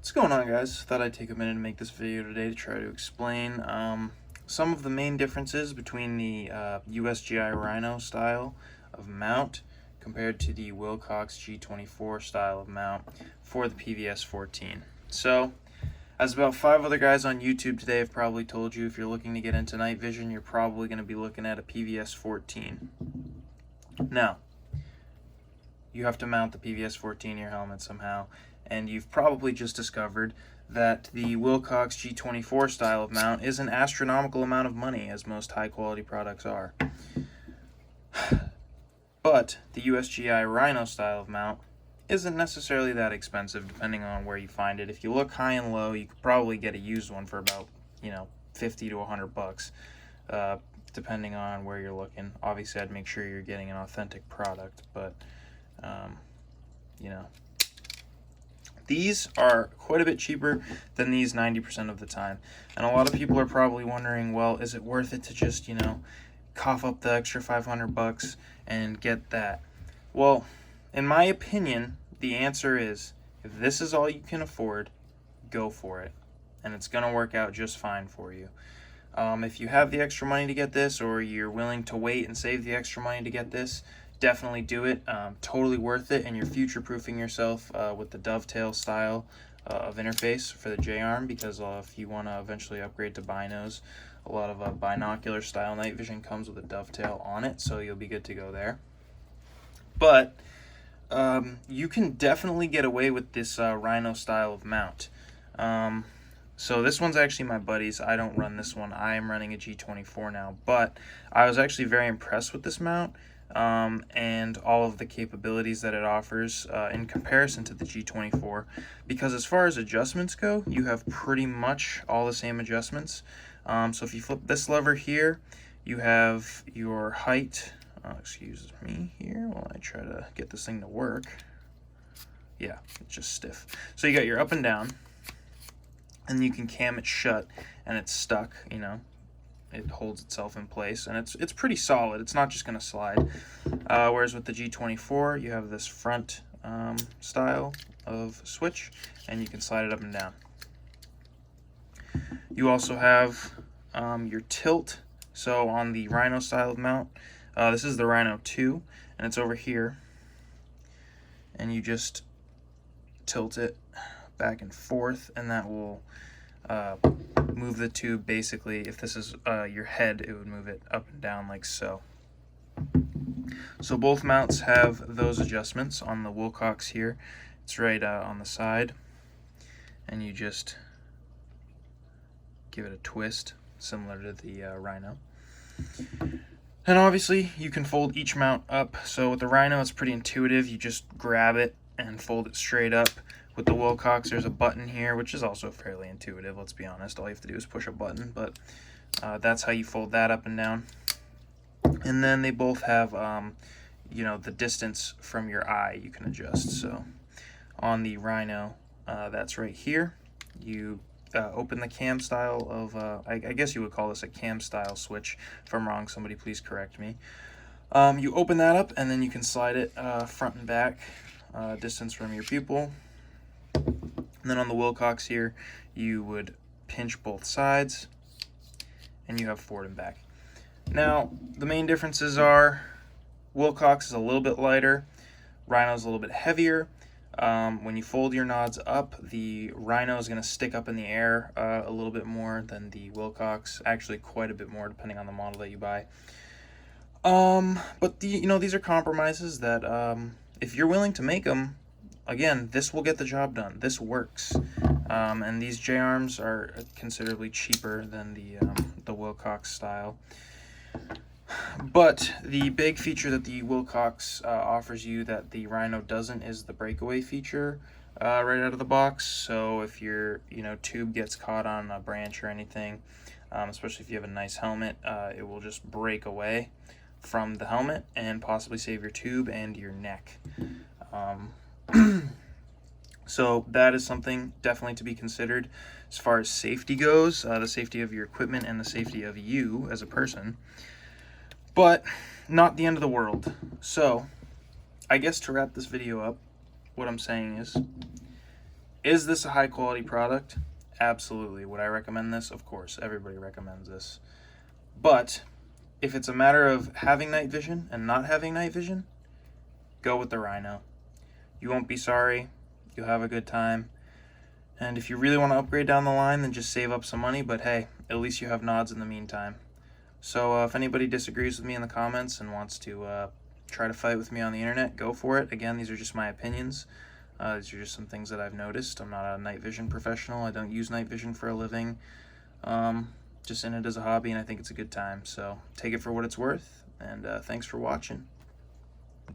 What's going on, guys? Thought I'd take a minute to make this video today to try to explain some of the main differences between the USGI Rhino style of mount compared to the Wilcox G24 style of mount for the PVS-14. So, as about 5 other guys on YouTube today have probably told you, if you're looking to get into night vision, you're probably going to be looking at a PVS-14. Now, you have to mount the PVS-14 in your helmet somehow, and you've probably just discovered that the Wilcox G24 style of mount is an astronomical amount of money, as most high-quality products are. But the USGI Rhino style of mount isn't necessarily that expensive, depending on where you find it. If you look high and low, you could probably get a used one for about, 50 to 100 bucks, depending on where you're looking. Obviously, I'd make sure you're getting an authentic product, but these are quite a bit cheaper than these 90% of the time. And a lot of people are probably wondering, well, is it worth it to just, cough up the extra 500 bucks and get that? Well, in my opinion, the answer is, if this is all you can afford, go for it. And it's going to work out just fine for you. If you have the extra money to get this, or you're willing to wait and save the extra money to get this, definitely do it. Totally worth it, and you're future-proofing yourself with the dovetail style of interface for the J-arm, because if you want to eventually upgrade to binos, a lot of binocular style night vision comes with a dovetail on it, so you'll be good to go there. But you can definitely get away with this Rhino style of mount. So this one's actually my buddy's. I don't run this one. I am running a G24 now, but I was actually very impressed with this mount and all of the capabilities that it offers in comparison to the G24, because as far as adjustments go, you have pretty much all the same adjustments. So if you flip this lever here, you have your height. Excuse me here while I try to get this thing to work. Yeah, it's just stiff. So you got your up and down, and you can cam it shut, and it's stuck, it holds itself in place, and it's pretty solid. It's not just going to slide. Whereas with the G24, you have this front style of switch, and you can slide it up and down. You also have your tilt. So on the Rhino style of mount, this is the Rhino 2, and it's over here, and you just tilt it back and forth, and that will move the tube. Basically, if this is your head, it would move it up and down like so. So both mounts have those adjustments. On the Wilcox here, it's right on the side, and you just give it a twist similar to the Rhino. And obviously you can fold each mount up. So with the Rhino, it's pretty intuitive. You just grab it and fold it straight up. With the Wilcox, there's a button here, which is also fairly intuitive, let's be honest. All you have to do is push a button, but that's how you fold that up and down. And then they both have, the distance from your eye you can adjust. So on the Rhino, that's right here. You open the cam style of, I guess you would call this a cam style switch. If I'm wrong, somebody please correct me. You open that up, and then you can slide it front and back, distance from your pupil. And then on the Wilcox here, you would pinch both sides, and you have forward and back. Now, the main differences are Wilcox is a little bit lighter, Rhino is a little bit heavier. When you fold your nods up, the Rhino is going to stick up in the air a little bit more than the Wilcox, actually quite a bit more depending on the model that you buy. But these are compromises that if you're willing to make them, again, this will get the job done. This works. And these J-arms are considerably cheaper than the Wilcox style. But the big feature that the Wilcox offers you that the Rhino doesn't is the breakaway feature right out of the box. So if your tube gets caught on a branch or anything, especially if you have a nice helmet, it will just break away from the helmet and possibly save your tube and your neck. So that is something definitely to be considered as far as safety goes, the safety of your equipment and the safety of you as a person. But not the end of the world. So I guess to wrap this video up, what I'm saying is, Is this a high quality product? Absolutely. Would I recommend this? Of course, everybody recommends this. But if it's a matter of having night vision and not having night vision, go with the Rhino. You won't be sorry. You'll have a good time. And if you really want to upgrade down the line, then just save up some money. But hey, at least you have nods in the meantime. So if anybody disagrees with me in the comments and wants to try to fight with me on the internet, go for it. Again, these are just my opinions. These are just some things that I've noticed. I'm not a night vision professional. I don't use night vision for a living. Just in it as a hobby, and I think it's a good time. So take it for what it's worth, and thanks for watching.